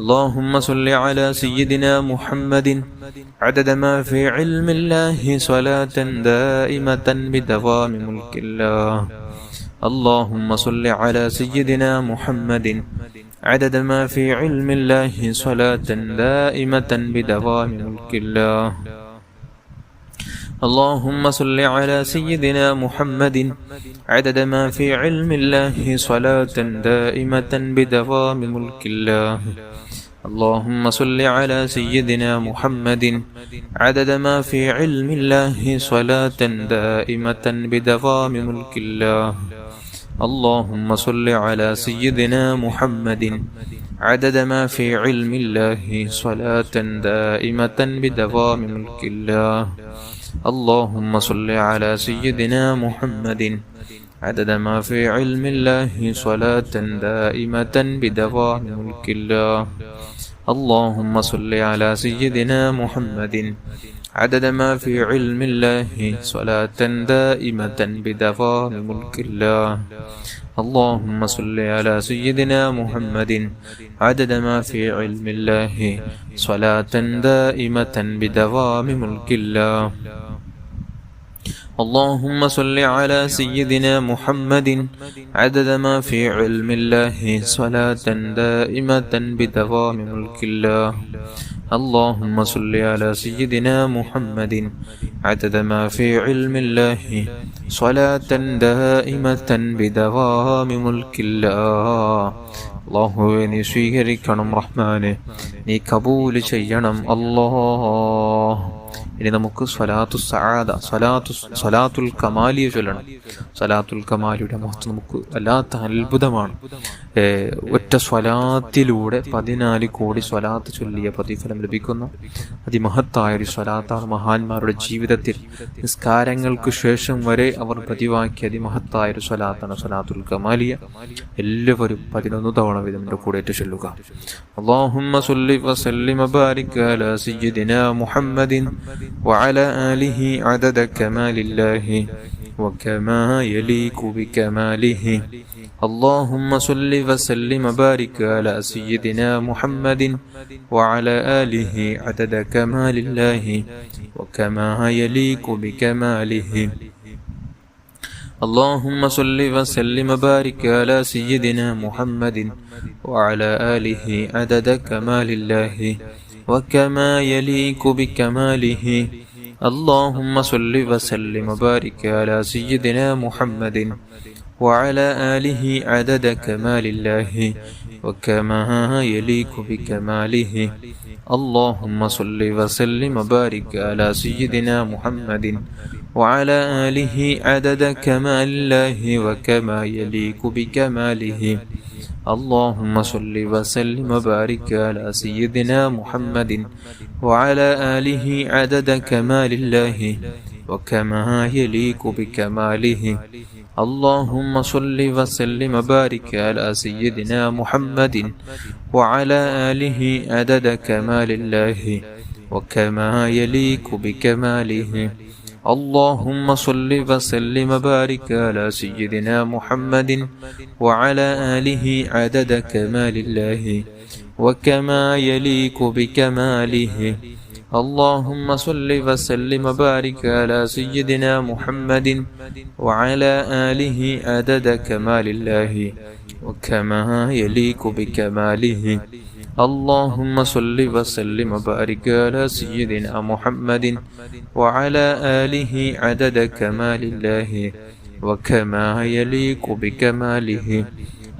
اللهم صل على سيدنا محمد عدد ما في علم الله صلاة دائمة بدوام ملك الله. اللهم صل على سيدنا محمد عدد ما في علم الله صلاة دائمة بدوام ملك الله. اللهم صل على سيدنا محمد عدد ما في علم الله صلاة دائمة بدوام ملك الله. اللهم صل على سيدنا محمد عدد ما في علم الله صلاة دائمة بدوام ملك الله. اللهم صل على سيدنا محمد عدد ما في علم الله صلاة دائمة بدوام ملك الله. اللهم صل على سيدنا محمد عدد ما في علم الله صلاة دائمة بدوام ملك الله. اللهم صل على سيدنا محمد عدد ما في علم الله صلاة دائمة بدوام ملك الله. اللهم صل على سيدنا محمد عدد ما في علم الله صلاة دائمة بدوام ملك الله. اللهم صل على سيدنا محمد عدد ما في علم الله صلاة دائمة بدوام ملك الله. اللهم صل على سيدنا محمد عدد ما في علم الله صلاة دائمة بدوام ملك الله. അല്ലാഹുവേ നീ സ്വീകരിക്കണം റഹ്മാനെ, നീ കബൂൽ ചെയ്യണം അല്ലാഹ്. ഇനി നമുക്ക് സ്വലാത്തു സആദ സ്വലാത്തുൽ കമാലിയ ചൊല്ലണം. സ്വലാത്തുൽ കമാലിയുടെ മഹത്വം നമുക്ക് വല്ലാത്ത അത്ഭുതമാണ്. ഒറ്റ സ്വലാത്തിലൂടെ 14 കോടി സ്വലാത്ത് ചൊല്ലിയ പ്രതിഫലം ലഭിക്കുന്ന അതിമഹത്തായ ഒരു സ്വലാത്താണ് മഹാന്മാരുടെ ജീവിതത്തിൽ നിസ്കാരങ്ങൾക്ക് ശേഷം വരെ അവർ പതിവാക്കിയ അതിമഹത്തായ ഒരു സ്വലാത്താണ് സ്വലാത്തുൽ കമാലിയ. എല്ലാവരും 11 തവണ ഇതിന്റെ കൂടെ ചൊല്ലുക. അല്ലാഹുമ്മ സ്വല്ലി വസല്ലിം വബാരിക് അലാ സയ്യിദിനാ മുഹമ്മദിൻ وعلى آله عدد كمال الله وكما يليق بكماله. اللهم صل وسلم وبارك على سيدنا محمد وعلى آله عدد كمال الله وكما يليق بكماله. اللهم صل وسلم وبارك على سيدنا محمد وعلى آله عدد كمال الله وكما يليق بكماله. اللهم صل وسلم وبارك على سيدنا محمد وعلى آله عدد كمال الله وكما يليق بكماله. اللهم صل وسلم وبارك على سيدنا محمد وعلى آله عدد كمال الله وكما يليق بكماله. اللهم صل وسلم وبارك على سيدنا محمد وعلى آله عدد كمال الله وكما يليق بكماله. اللهم صل وسلم وبارك على سيدنا محمد وعلى آله عدد كمال الله وكما يليق بكماله. اللهم صل وسلم وبارك على سيدنا محمد وعلى آله عدد كمال الله وكما يليق بكماله. اللهم صل وسلم وبارك على سيدنا محمد وعلى آله عدد كمال الله وكما يليق بكماله. اللهم صل وسلم وبارك على سيدنا محمد وعلى آله عدد كمال الله وكما يليق بكماله.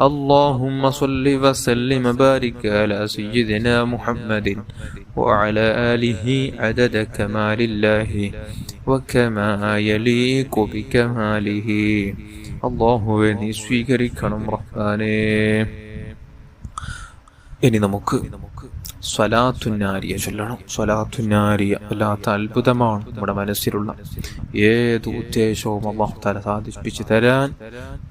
اللهم صل وسلم وبارك على سيدنا محمد وعلى آله عدد كمال الله وكما يليق بكماله. അല്ലാഹുവേ നീ സ്വീകരിക്കണം റഹ്മാനേ. ഇനി നമുക്ക് സ്വലാത്തുന്നാരിയ ചൊല്ലണം. സ്വലാത്തുന്നാരിയ വല്ലാത്ത അത്ഭുതമാണ്. നമ്മുടെ മനസ്സിലുള്ള ഏത് ഉദ്ദേശവും അല്ലാഹു തആല സാധിപ്പിച്ചു തരാൻ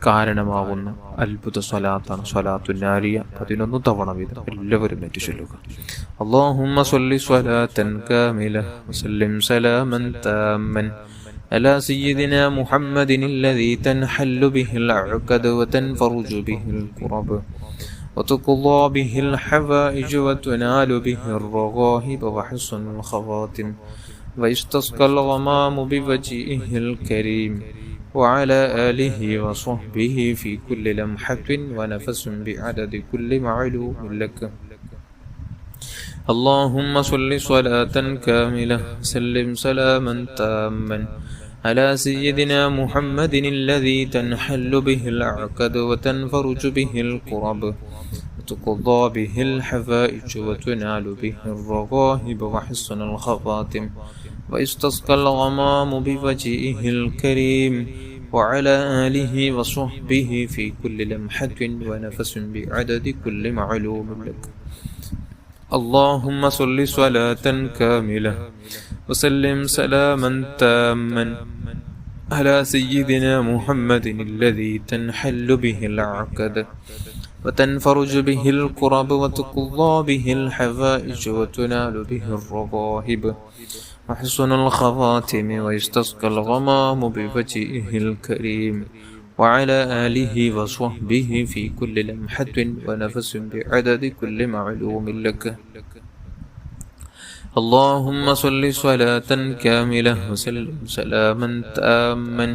കാരണമാകുന്ന അത്ഭുത സ്വലാത്താണ് സ്വലാത്തുന്നാരിയ. 11 തവണ വീതം എല്ലാവരും ഏറ്റു ചൊല്ലുക. അല്ലാഹുമ്മ സ്വല്ലി സ്വലാത്തൻ കാമില വസല്ലിം സലാമൻ താമ്മൻ على سيدنا محمد الذي تنحل به العقد وتنفرج به الكرب. وتقضى به الحوائج وتنال به الرغائب وحسن الخواتم ويستسقى الغمام بوجهه الكريم وعلى آله وصحبه في كل لمحة ونفس بعدد كل معلوم لك. اللهم صل صلاة كاملة سلم سلاما تاما على سيدنا محمد الذي تنحل به العقد وتنفرج به الكرب وتقضى به الحوائج وتنال به الرغائب وحسن الخواتم ويستسقى الغمام بوجهه الكريم وعلى آله وصحبه في كل لمحة ونفس بعدد كل معلوم لك. اللهم صل صلاة كاملة وسلم سلاما تاما على سيدنا محمد الذي تنحل به العقد وتنفرج به الكرب وتقضى به الحوائج وتنال به الرغائب وحسن الخواتم ويستسقى الغمام بوجهه الكريم وعلى آله وصحبه في كل لمحة ونفس بعدد كل معلوم لك. اللهم صل صلاة كاملة وسلم سلاما تاما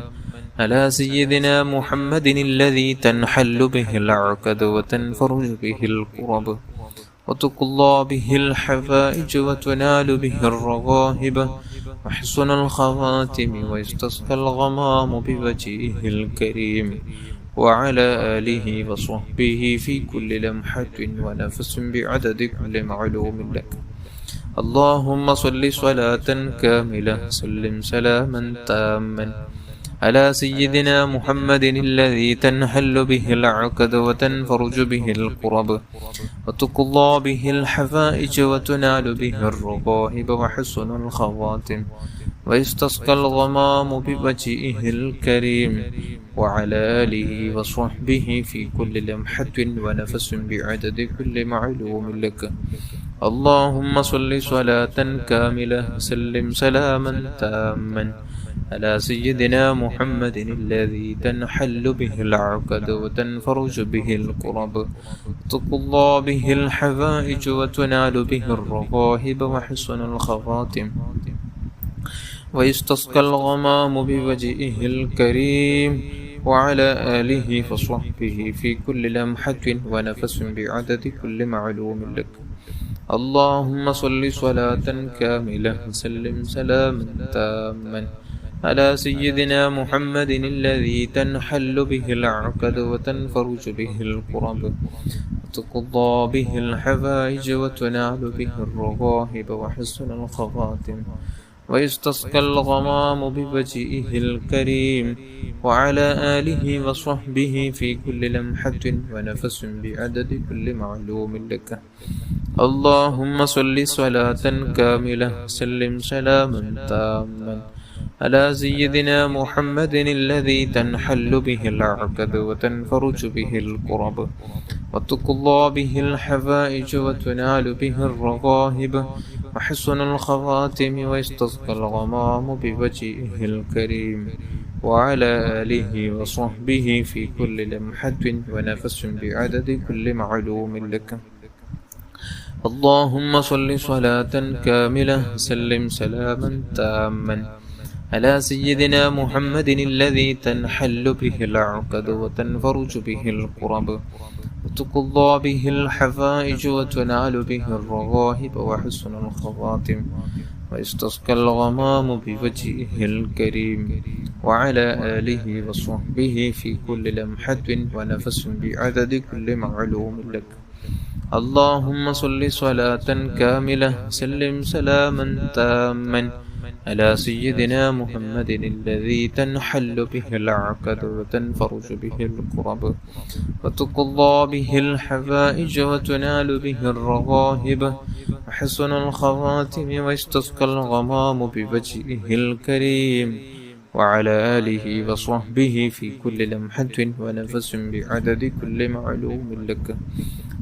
على سيدنا محمد الذي تنحل به العقد وتنفرج به الكرب وتقضى به الحوائج وتنال به الرغائب وحسن الخواتم ويستسقى الغمام بوجهه الكريم وعلى آله وصحبه في كل لمحة ونفس بعدد كل معلوم لك. اللهم صل صلاة كاملة سلم سلاما تاما على سيدنا محمد الذي تنحل به العقد وتنفرج به الكرب وتقضى به الحوائج وتنال به الرغائب وحسن الخواتم ويستسقى الغمام بوجهه الكريم وعلى آله وصحبه في كل لمحة ونفس بعدد كل معلوم لك. اللهم صل صلاة كاملة وسلم سلاما تاما على سيدنا محمد الذي تنحل به العقد وتنفرج به الكرب وتقضى به الحوائج وتنال به الرغائب وحسن الخواتم ويستسقى الغمام بوجهه الكريم وعلى آله وصحبه في كل لمحة ونفس بعدد كل معلوم لك. اللهم صل صلاة كاملة وسلم سلاما تاما على سيدنا محمد الذي تنحل به العقد وتنفرج به الكرب وتقضى به الحوائج وتنال به الرغائب وحسن الخواتم ويستسقى الغمام بوجهه الكريم وعلى آله وصحبه في كل لمحة ونفس بعدد كل معلوم لك. اللهم صل صلاة كاملة وسلم سلاما تاما على سيدنا محمد الذي تنحل به العقد وتنفرج به الكرب وتقضى به الحوائج وتنال به الرغائب وحسن الخواتم ويستسقى الغمام بوجهه الكريم وعلى آله وصحبه في كل لمحة ونفس بعدد كل معلوم لك. اللهم صل صلاة كاملة وسلم سلاما تاما على سيدنا محمد الذي تنحل به العقد وتنفرج به الكرب وتقضى به الحوائج وتنال به الرغائب وحسن الخواتم ويستسقى الغمام بوجهه الكريم وعلى آله وصحبه في كل لمحة ونفس بعدد كل معلوم لك. اللهم صل صلاة كاملة وسلم سلاما تاما على سيدنا محمد الذي تنحل به العقد وتنفرج به الكرب وتقضى به الحوائج وتنال به الرغائب وحسن الخواتم ويستسقى الغمام بوجهه الكريم وعلى آله وصحبه في كل لمحة ونفس بعدد كل معلوم لك.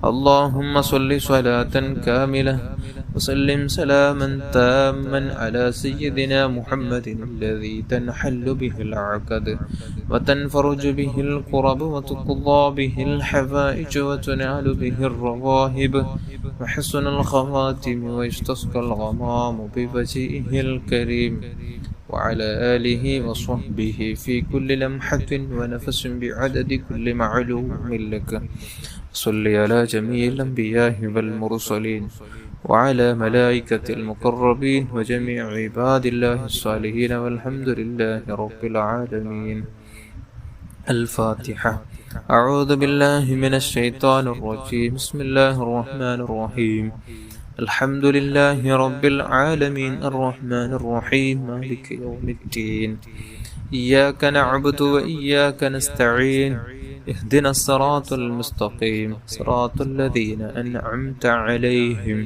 اللهم صل صلاة كاملة وسلم سلاما تاما على سيدنا محمد الذي تنحل به العقد وتنفرج به الكرب وتقضى به الحوائج وتنال به الرواهب وحسن الخواتم ويستسقى الغمام بوجهه الكريم وعلى آله وصحبه في كل لمحة ونفس بعدد كل معلوم لك. صل على جميع الأنبياء والمرسلين وعلى ملائكة المقربين وجميع عباد الله الصالحين والحمد لله رب العالمين. الفاتحة. أعوذ بالله من الشيطان الرجيم. بسم الله الرحمن الرحيم. الحمد لله رب العالمين الرحمن الرحيم مالك يوم الدين. إياك نعبد وإياك نستعين. اهدنا الصراط المستقيم صراط الذين أنعمت عليهم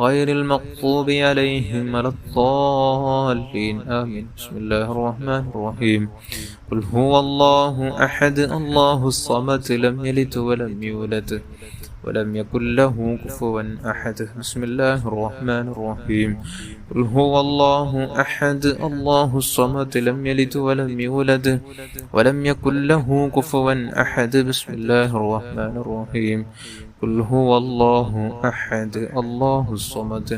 غير المغضوب عليهم ولا الضالين آمين. بسم الله الرحمن الرحيم. قل هو الله أحد الله الصمد لم يلد ولم يولد ولم يكن له كفوا أحد. بسم الله الرحمن الرحيم. قل هو الله أحد الله الصمد لم يلد ولم يولد ولم يكن له كفوا أحد. بسم الله الرحمن الرحيم. قل هو الله أحد الله الصمد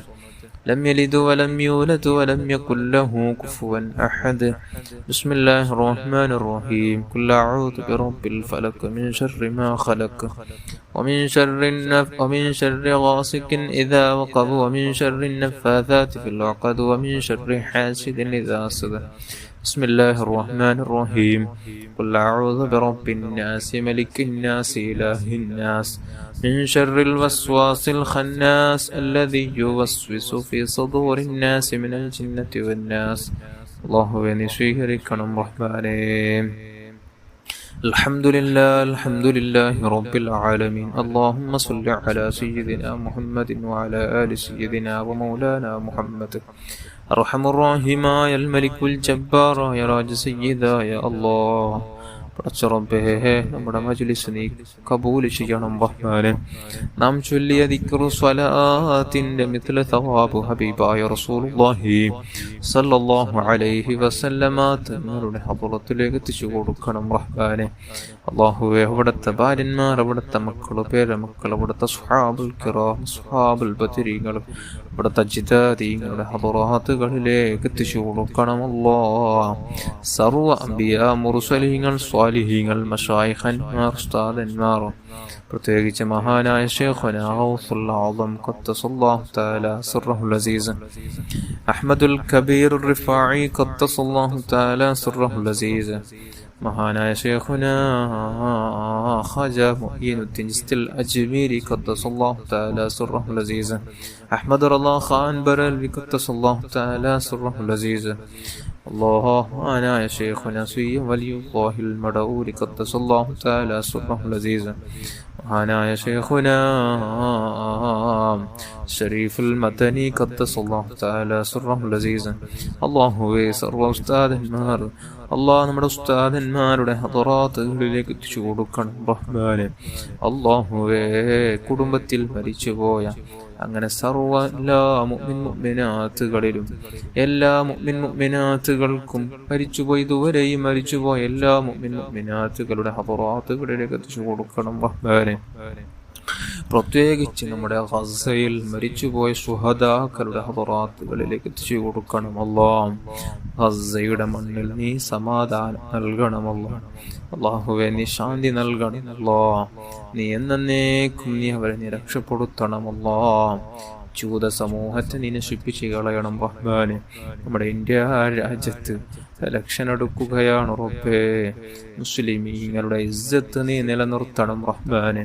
لم يلد ولم يولد ولم يكن له كفوا أحد. بسم الله الرحمن الرحيم. قل أعوذ برب الفلق من شر ما خلق ومن شر غاسق إذا وقب ومن شر النفاثات في العقد ومن شر حاسد إذا حسد. بسم الله الرحمن الرحيم. قل أعوذ برب الناس ملك الناس إله الناس من شر الوسواس الخناس الذي يوسوس في صدور الناس من الجنة والناس. الله ونشيركم الرحمن. الحمد لله رب العالمين. اللهم صل على سيدنا محمد وعلى آل سيدنا ومولانا محمد. أرحم الراحمين الملك الجبار يا راج سيدا يا الله. പടച്ചറബ്ബേ, നമ്മുടെ മജ്ലിസ് നീ കബൂൽ ചെയ്യണം റഹ്മാനെ. നാം ചൊല്ലിയ ദിക്റു സ്വലാത്തിന്റെ മിത്ല തവാബ് ഹബീബായ റസൂലുള്ളാഹി സല്ലല്ലാഹു അലൈഹി വസല്ലമ തങ്ങളുടെ ഹദ്റത്തിലേക്ക് എത്തിച്ചു കൊടുക്കണം റഹ്മാനെ. അല്ലാഹുവേ, അവിടുത്തെ ഭാര്യന്മാർ, അവിടുത്തെ മക്കൾ, പേരമക്കൾ, അവിടുത്തെ സ്വഹാബുൽ കിറാം, സ്വഹാബുൽ ബദരീങ്ങൾ, അവിടുത്തെ ജിദാദീങ്ങളുടെ ഹദ്റാത്തുകളിലേക്ക് എത്തിച്ചു കൊടുക്കണം അല്ലാഹ്. സർവ്വ അംബിയാ മുർസലീങ്ങൾ, സ്വാലിഹീങ്ങൾ, മശായിഖന്മാർ, ഉസ്താദന്മാർ, പ്രത്യേകിച്ച് മഹാനായ ശൈഖുനാ ഗൗസുൽ ആദം ഖദ്ദസല്ലാഹു തആല സിർറഹുൽ അസീസ് അഹ്മദുൽ കബീർ റിഫാഈ ഖദ്ദസല്ലാഹു തആല സിർറഹുൽ അസീസ്, മഹാനായ ശൈഖുനാ ഖാജ മുഈനുദ്ദീൻ ചിസ്തിൽ അജ്മീരി ഖദ്ദസല്ലാഹു തആല സിർറഹുൽ അസീസ്, അഹ്മദ് റളാ ഖാൻ ബറൽവി ഖദ്ദസല്ലാഹു തആല സിർറഹുൽ അസീസ്, മഹാനായ ശൈഖുനാ സയ്യിദ് വലിയുല്ലാഹിൽ മദഊരി ഖദ്ദസല്ലാഹു തആല സിർറഹുൽ അസീസ്, മഹാനായ ശൈഖുനാ ഷരീഫുൽ മദനി ഖദ്ദസല്ലാഹു തആല സിർറഹുൽ അസീസ്. അല്ലാഹുവേ, സർവ്വ ഉസ്താദന്മാർ, അല്ലാഹ് നമ്മുടെ ഉസ്താദന്മാരുടെ ഹദറാത്തുകളിലേക്ക് എത്തിച്ചു കൊടുക്കണം റഹ്മാനെ. അല്ലാഹുവേ, കുടുംബത്തിൽ മരിച്ചുപോയ അങ്ങനെ സർവ്വ എല്ലാ മുഅ്മിൻ മുഅ്മിനാത്തുകളിലും എല്ലാ മുഅ്മിൻ മുഅ്മിനാത്തുകൾക്കും മരിച്ചുപോയി, ഇതുവരെയും മരിച്ചുപോയ എല്ലാ മുഅ്മിൻ മുഅ്മിനാത്തുകളുടെ ഹദറാത്തുകളിലേക്ക് എത്തിച്ചു കൊടുക്കണം റഹ്മാനെ. പ്രത്യേകിച്ച് നമ്മുടെ ഗസയിൽ മരിച്ചുപോയ ശുഹദാക്കളുടെ ഹദറാത്തുകളിലേക്ക് എത്തിച്ചു കൊടുക്കണം അല്ലാഹ്. ഗസയുടെ മണ്ണിൽ നീ സമാധാനം നൽകണം അല്ലാഹ്. അല്ലാഹുവേ, നീ ശാന്തി നൽകണം അല്ലാഹ്. നീ എന്നേക്കും നീ അവരെ നീ രക്ഷപ്പെടുത്തണം അല്ലാഹ്. ജൂത സമൂഹത്തെ നീ നശിപ്പിച്ച് കളയണം റഹ്മാനെ. നമ്മുടെ ഇന്ത്യ രാജ്യത്ത് ഇലക്ഷൻ എടുക്കുകയാണ് റബ്ബേ. മുസ്ലിമീങ്ങളുടെ ഇസ്സത്ത് നീ നിലനിർത്തണം റഹ്മാനെ.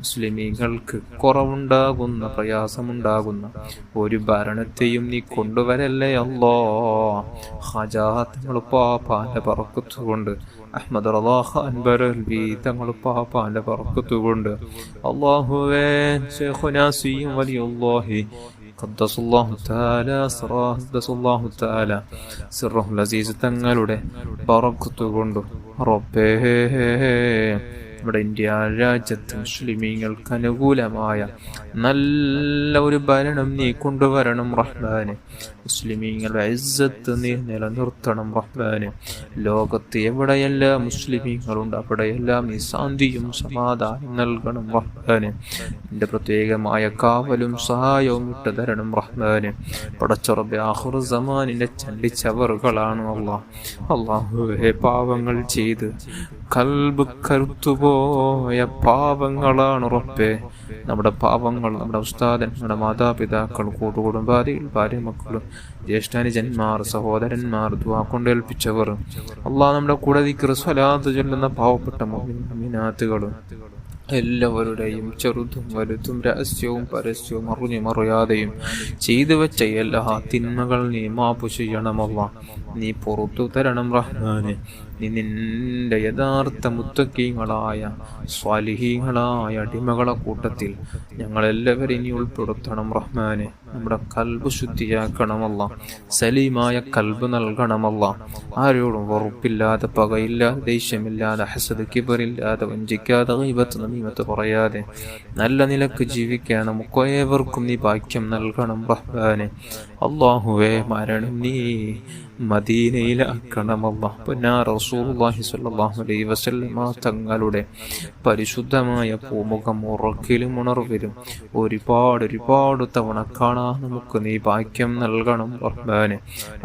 മുസ്ലിമീങ്ങൾക്ക് കുറവുണ്ടാകുന്ന, പ്രയാസമുണ്ടാകുന്ന ഒരു ഭരണത്തെയും നീ കൊണ്ടുവരല്ലേ അല്ലാഹ്. ഖജാത്തുൽ പാപ്പാന്റെ ബറക്കത്തുകൊണ്ട്, അഹ്മദ് റളാ ഖാൻ ബറൽവി തങ്ങൾ പാപ്പാന്റെ ബറക്കത്തുകൊണ്ട്, അല്ലാഹുവേ, ശൈഖുനാ സയ്യിദ് വലിയുല്ലാഹി ഖദ്ദസല്ലാഹു തആല സിർറഹുൽ അസീസ് തങ്ങളുടെ ബറക്കത്തുകൊണ്ട് റബ്ബേ നമ്മുടെ ഇന്ത്യ രാജ്യത്ത് മുസ്ലിമീങ്ങൾക്ക് അനുകൂലമായ നല്ല ഒരു ഭരണം നീ കൊണ്ടുവരണം റഹ്മാനെ. മുസ്ലിമീങ്ങളുടെ ഇസ്സത്ത് നീ നിലനിർത്തണം റഹ്മാനെ. ലോകത്ത് എവിടെയെല്ലാം മുസ്ലിമീങ്ങളുണ്ട് അവിടെയെല്ലാം നീ ശാന്തിയും സമാധാനം നൽകണം റഹ്മാനെ. നിന്റെ പ്രത്യേകമായ കാവലും സഹായവും ഇട്ട് തരണം റഹ്മാനെ. പടച്ച റബ്ബേ, ആഖിറു സമാനിന്റെ ചണ്ടിച്ചവറുകളാണ് അല്ലാഹുവേ. പാവങ്ങൾ ചെയ്ത് കൽബ് കറുത്തുപോയ പാവങ്ങളാണ് റബ്ബേ. നമ്മുടെ പാവങ്ങൾ, നമ്മുടെ ഉസ്താദൻ, നമ്മുടെ മാതാപിതാക്കൾ, കൂട്ടുകുടുംബാദികൾ, ഭാര്യ മക്കളും, ജ്യേഷ്ഠാനുജന്മാർ, സഹോദരന്മാർ, ദുആ കൊണ്ടേൽപ്പിച്ചവർ, അള്ളാഹ് നമ്മുടെ കൂടെ ദിക്ർ സ്വലാത്ത് ചൊല്ലുന്ന പാവപ്പെട്ട മുഅ്മിനാത്തുകളും എല്ലാവരുടെയും ചെറുതും വലുതും രഹസ്യവും പരസ്യവും അറിഞ്ഞും അറിയാതെയും ചെയ്തു വെച്ച എല്ലാ തിന്മകൾ നീ മാപ്പ് ചെയ്യണമല്ലാ. നീ പുറത്തു തരണം റഹ്മാനെ. നീ നിന്റെ യഥാർത്ഥ മുത്തക്കീങ്ങളായ സ്വാലിഹീങ്ങളായ അടിമകളെ കൂട്ടത്തിൽ ഞങ്ങളെല്ലാവരെയും നീ ഉൾപ്പെടുത്തണം റഹ്മാനെ. നമ്മുടെ കൽബ് ശുദ്ധിയാക്കണമല്ല, സലീമായ കൽബ് നൽകണമല്ല. ആരോടും വെറുപ്പില്ലാതെ, പകയില്ലാതെ, ദേഷ്യമില്ലാതെ, ഹസദ് കിബറില്ലാതെ, വഞ്ചിക്കാതെ, ഗീബത്ത് നമീമത്ത് പറയാതെ നല്ല നിലക്ക് ജീവിക്കാൻ നമുക്ക് ഏവർക്കും നീ ഭാഗ്യം നൽകണം റഹ്മാനെ. അല്ലാഹുവേ, മരണം നീ മദീനയിലാക്കണമല്ല. റസൂലുള്ളാഹി സ്വല്ലല്ലാഹു അലൈഹി വസല്ലമ തങ്ങളുടെ പരിശുദ്ധമായ പൂമുഖം ഉറക്കിലും ഉണർവിലും ഒരുപാട് തവണ കാണാൻ നമുക്ക് നീ ഭാഗ്യം നൽകണം റഹ്മാനെ.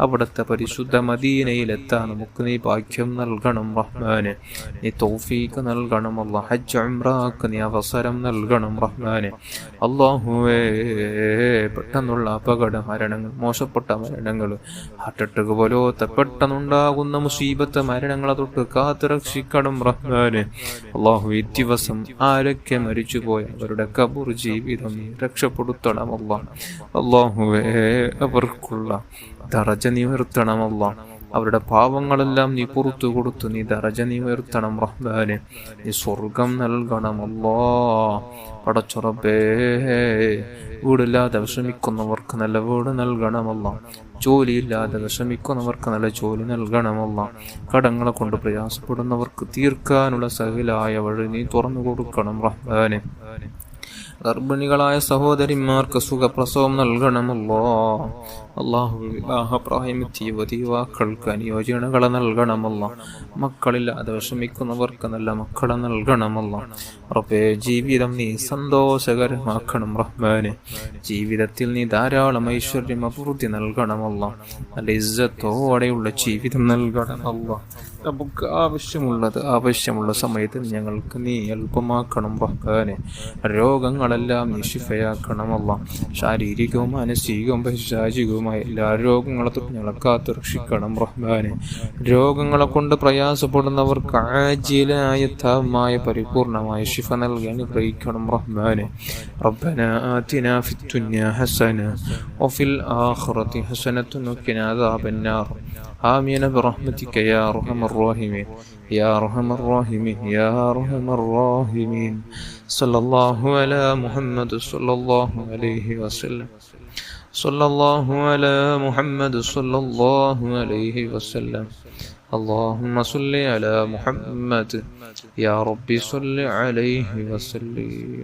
അവിടുത്തെ പരിശുദ്ധ മദീനയിലെത്താൻ നമുക്ക് നീ ഭാഗ്യം നൽകണം റഹ്മാനെ. നീ തൗഫീഖ് നൽകണം അല്ലാഹ്. ഹജ്ജ് ഉംറക്ക് നീ അവസരം നൽകണം റഹ്മാനെ. അല്ലാഹുവേ, പെട്ടെന്നുള്ള അപകട മരണങ്ങൾ, മോശപ്പെട്ട മരണങ്ങൾ, ഹാർട്ട് അറ്റാക്ക് പോലത്തെ പെട്ടെന്നുണ്ടാകുന്ന മുസീബത്ത് മരണങ്ങളെ തൊട്ട് കാത്തു രക്ഷിക്കണം റഹ്മാനെ. അല്ലാഹു, ഈ ദിവസം ആരൊക്കെ മരിച്ചുപോയ അവരുടെ ഖബർ ജീവിതം നീ രക്ഷപ്പെടുത്തണം അല്ലാഹ്. അല്ലാഹുവേ, അവർക്കുള്ള ദറജ നീ ഉയർത്തണം അല്ലാഹ്. അവരുടെ പാവങ്ങളെല്ലാം നീ പുറത്തു കൊടുത്തു നീ ദറജ നീ ഉയർത്തണം റഹ്മാനെ. നീ സ്വർഗം നൽകണം അല്ലാഹ്. പടച്ച റബ്ബേ, വീടില്ലാതെ വിഷമിക്കുന്നവർക്ക് നല്ല വീട് നൽകണമല്ല. ജോലിയില്ലാതെ വിഷമിക്കുന്നവർക്ക് നല്ല ജോലി നൽകണമല്ല. കടങ്ങളെ കൊണ്ട് പ്രയാസപ്പെടുന്നവർക്ക് തീർക്കാനുള്ള സകലായ വഴി നീ തുറന്നു കൊടുക്കണം റഹ്മാനെ. ഗർഭിണികളായ സഹോദരിമാർക്ക് സുഖപ്രസവം നൽകണമല്ലോ. അള്ളാഹു, വിവാഹപ്രായമെത്തിയ യുവാക്കൾക്ക് അനുയോജനകളെ നൽകണമല്ലോ. മക്കളില്ലാതെ വിഷമിക്കുന്നവർക്ക് നല്ല മക്കളെ നൽകണമല്ലോ. റബ്ബേ, ജീവിതം നീ സന്തോഷകരമാക്കണം റഹ്മാനെ. ജീവിതത്തിൽ നീ ധാരാളം ഐശ്വര്യം അഭിവൃദ്ധി നൽകണമല്ലോ. നല്ല ഇസ്സത്തോടെയുള്ള ജീവിതം നൽകണമല്ലോ. നമുക്ക് ആവശ്യമുള്ള സമയത്ത് ഞങ്ങൾക്ക് നീ എളുപ്പമാക്കണം റഹ്മാനെ. രോഗങ്ങളെല്ലാം നീ ശിഫയാക്കണമല്ല. ശാരീരികവും മാനസികവും പൈശാചികവുമായ എല്ലാ രോഗങ്ങളെ തൊട്ട് ഞങ്ങളെ കാത്തു രക്ഷിക്കണം റഹ്മാനെ. രോഗങ്ങളെ കൊണ്ട് പ്രയാസപ്പെടുന്നവർക്ക് ആജിലായ താമായ പരിപൂർണമായ ശിഫ നൽകി അനുഗ്രഹിക്കണം റഹ്മാനെ. റബ്ബനാ ആതിനാ ഫിദ്ദുനിയാ ഹസന വഫിൽ ആഖിറതി ഹസനത്തുൻ വഖിനാ അദാബന്നാർ. آمين برحمتك يا أرحم الراحمين يا أرحم الراحمين يا أرحم الراحمين. صلى الله على محمد صلى الله عليه وسلم. صلى الله على محمد صلى الله عليه وسلم. اللهم صل على محمد يا ربي صل عليه وسلم.